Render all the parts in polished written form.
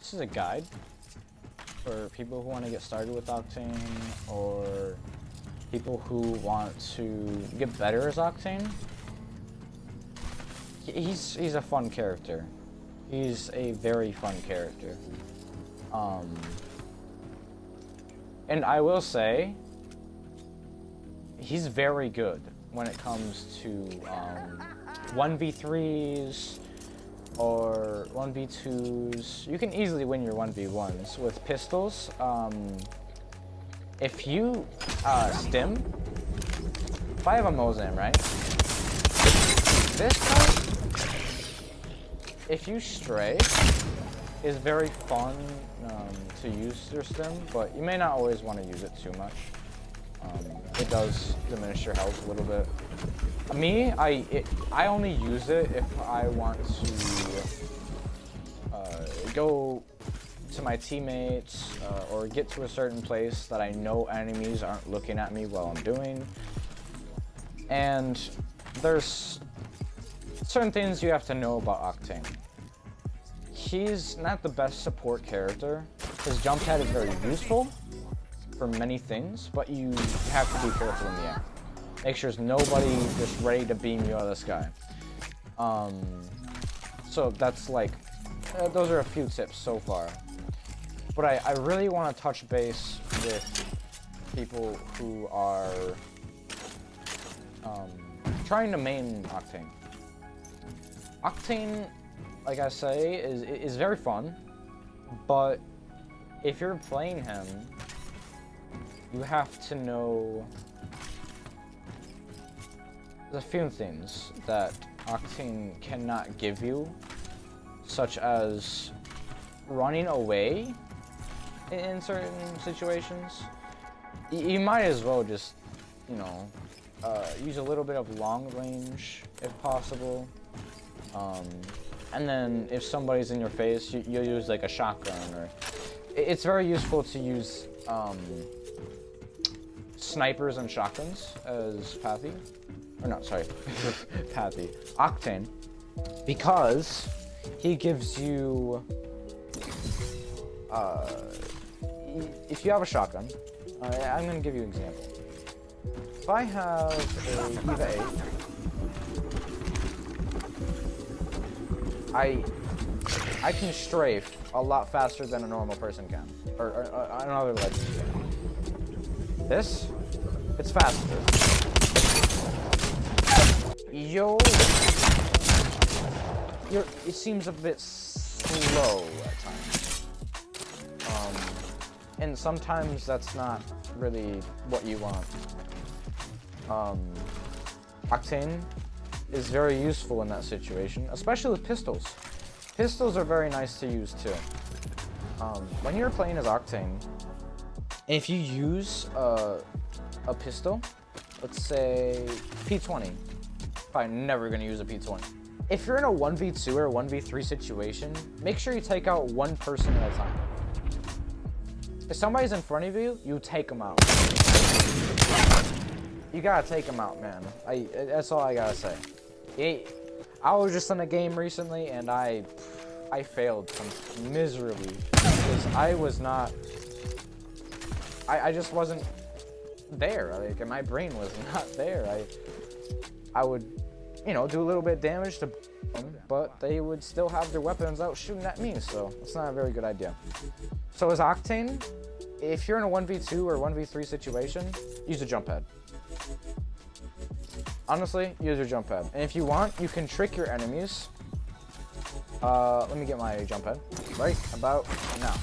this is a guide for people who want to get started with Octane, or people who want to get better as Octane. He's a fun character. He's a very fun character. And I will say, he's very good when it comes to 1v3s or 1v2s. You can easily win your 1v1s with pistols. If you stim, if I have a Mozam, right? This guy, if you stray, is very fun to use your stim, but you may not always want to use it too much. It does diminish your health a little bit. Me, I only use it if I want to go to my teammates or get to a certain place that I know enemies aren't looking at me while I'm doing. And there's certain things you have to know about Octane. He's not the best support character. His jump pad is very useful for many things, but you have to be careful in the air. Make sure there's nobody just ready to beam you out of the sky. So that's like, those are a few tips so far. But I really want to touch base with people who are trying to main Octane. Octane, like I say, is very fun, but if you're playing him, you have to know there's a few things that Octane cannot give you, such as running away in certain situations. You might as well just, you know, use a little bit of long range if possible. And then if somebody's in your face, you'll use like a shotgun, or it's very useful to use snipers and shotguns as Pathy, or no, sorry, Pathy, Octane, because he gives you, if you have a shotgun, I'm gonna give you an example. If I have a EVA 8, I can strafe a lot faster than a normal person can, or another legend can. This, it's faster. It seems a bit slow at times. And sometimes that's not really what you want. Octane is very useful in that situation, especially with pistols. Pistols are very nice to use too. When you're playing as Octane, if you use a pistol, let's say P20, probably never gonna use a P20. If you're in a 1v2 or 1v3 situation, make sure you take out one person at a time. If somebody's in front of you, you take them out. You gotta take them out, man. That's all I gotta say. I was just in a game recently and I failed miserably because I was not. I just wasn't there. Like, my brain was not there. I would, you know, do a little bit of damage to them, but they would still have their weapons out shooting at me. So it's not a very good idea. So as Octane, if you're in a 1v2 or 1v3 situation, use a jump pad. Honestly, use your jump pad. And if you want, you can trick your enemies. Let me get my jump pad right about now.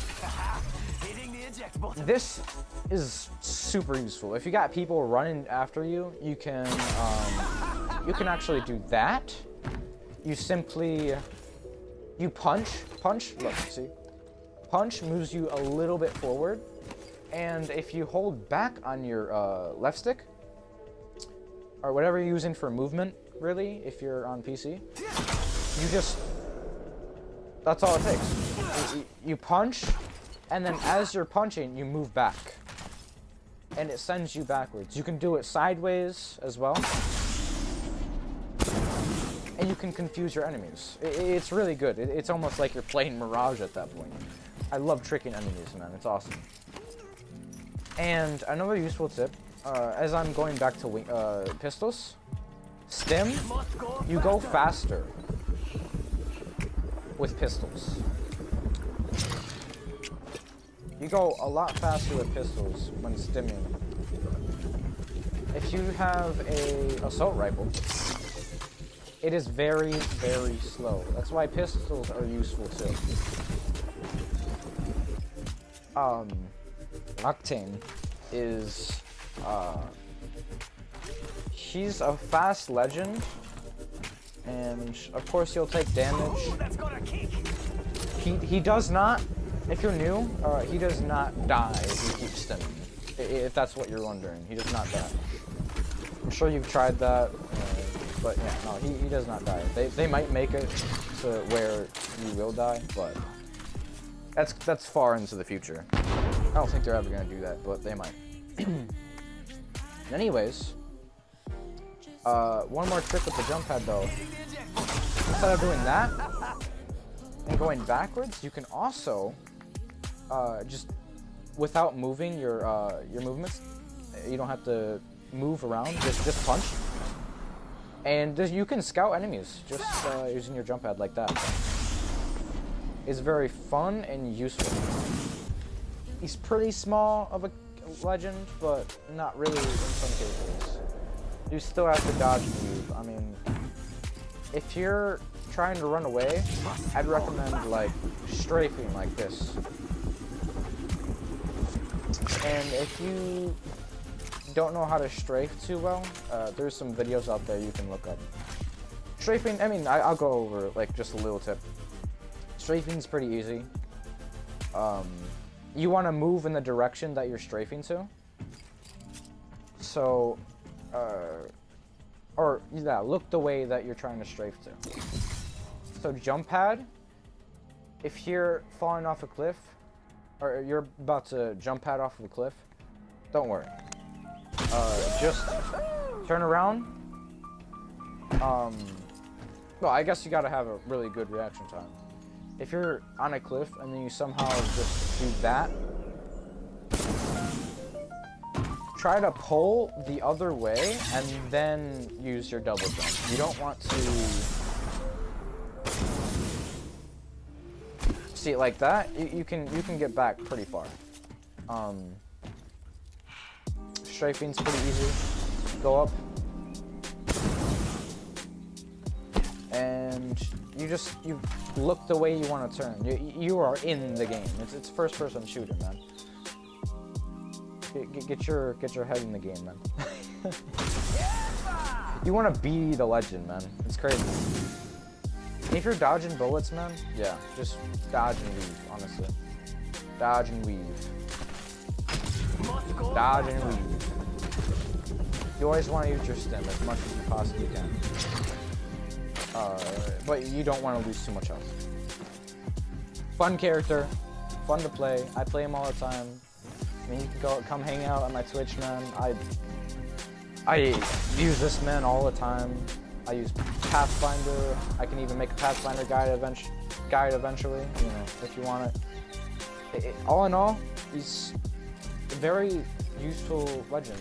This is super useful. If you got people running after you, you can actually do that. You punch, look, see? Punch moves you a little bit forward. And if you hold back on your left stick, or whatever you're using for movement, really, if you're on PC, that's all it takes. You punch, and then as you're punching, you move back. And it sends you backwards. You can do it sideways as well. And you can confuse your enemies. It's really good. It's almost like you're playing Mirage at that point. I love tricking enemies, man. It's awesome. And another useful tip, as I'm going back to pistols, stim, you go faster with pistols. You go a lot faster with pistols when stimming. If you have a assault rifle, it is very, very slow. That's why pistols are useful too. Octane is, he's a fast legend, and of course he'll take damage. He does not, if you're new, he does not die if you keep stimming. If that's what you're wondering, he does not die. I'm sure you've tried that, but yeah, no, he does not die. They might make it to where you will die, but that's far into the future. I don't think they're ever gonna do that, but they might. Anyways, one more trick with the jump pad though. Instead of doing that and going backwards, you can also just without moving your movements, you don't have to move around. Just punch, and you can scout enemies just using your jump pad like that. It's very fun and useful. He's pretty small of a legend, but not really in some cases. You still have to dodge and weave. I mean, if you're trying to run away, I'd recommend like strafing like this. And if you don't know how to strafe too well, there's some videos out there you can look up. Strafing, I mean, I'll go over like just a little tip. Strafing's pretty easy. You want to move in the direction that you're strafing to. So, look the way that you're trying to strafe to. So jump pad, if you're falling off a cliff, or you're about to jump pad off of a cliff, don't worry. Just turn around. Well, I guess you gotta have a really good reaction time. If you're on a cliff and then you somehow just do that, try to pull the other way and then use your double jump. You don't want to see it like that. You can get back pretty far. Strafing's pretty easy. Go up. And you look the way you want to turn. You are in the game. It's first person shooting, man. Get your head in the game, man. You want to be the legend, man. It's crazy. If you're dodging bullets, man, yeah, just dodge and weave, honestly. Dodge and weave. Dodge and weave. You always want to use your stim as much as you possibly can. But you don't want to lose too much health. Fun character, fun to play. I play him all the time. I mean, you can come hang out on my Twitch, man. I use this man all the time. I use Pathfinder. I can even make a Pathfinder guide eventually, you know, if you want it. All in all, he's a very useful legend.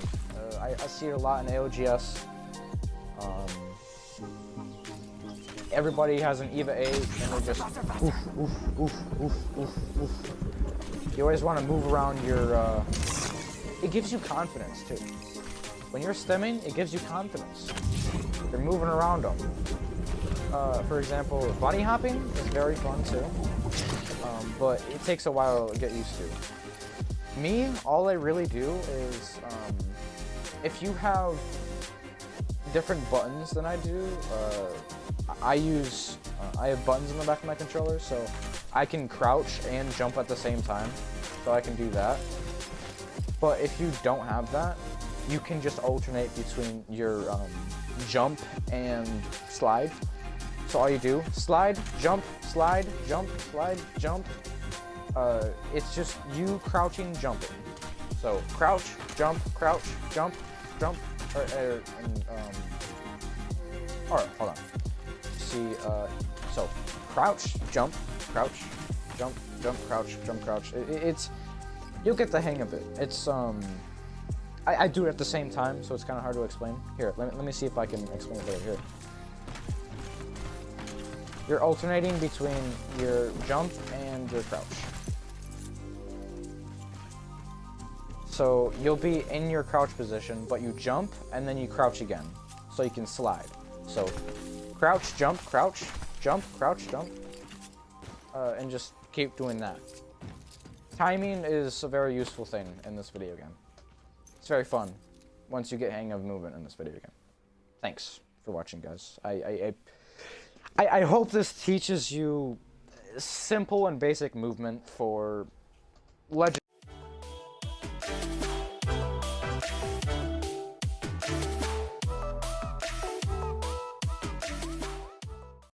I see it a lot in AOGS. Everybody has an EVA 8 and they're just oof, oof, oof, oof, oof, oof. You always want to move around your, it gives you confidence too. When you're stemming, it gives you confidence. You're moving around them. For example, bunny hopping is very fun too, but it takes a while to get used to. Me, all I really do is, if you have different buttons than I do, I have buttons in the back of my controller, so I can crouch and jump at the same time, so I can do that. But if you don't have that, you can just alternate between your jump and slide. So all you do, slide, jump, slide, jump, slide, jump. It's just you crouching, jumping. So crouch, jump, jump. Alright, hold on. See, so crouch, jump, jump, crouch, jump, crouch. It's you'll get the hang of it. It's I do it at the same time, so it's kind of hard to explain. Here, let me see if I can explain it better. Here. You're alternating between your jump and your crouch. So you'll be in your crouch position, but you jump and then you crouch again, so you can slide. So crouch, jump, crouch, jump, crouch, jump, and just keep doing that. Timing is a very useful thing in this video game. It's very fun once you get hang of movement in this video game. Thanks for watching, guys. I hope this teaches you simple and basic movement for Legend.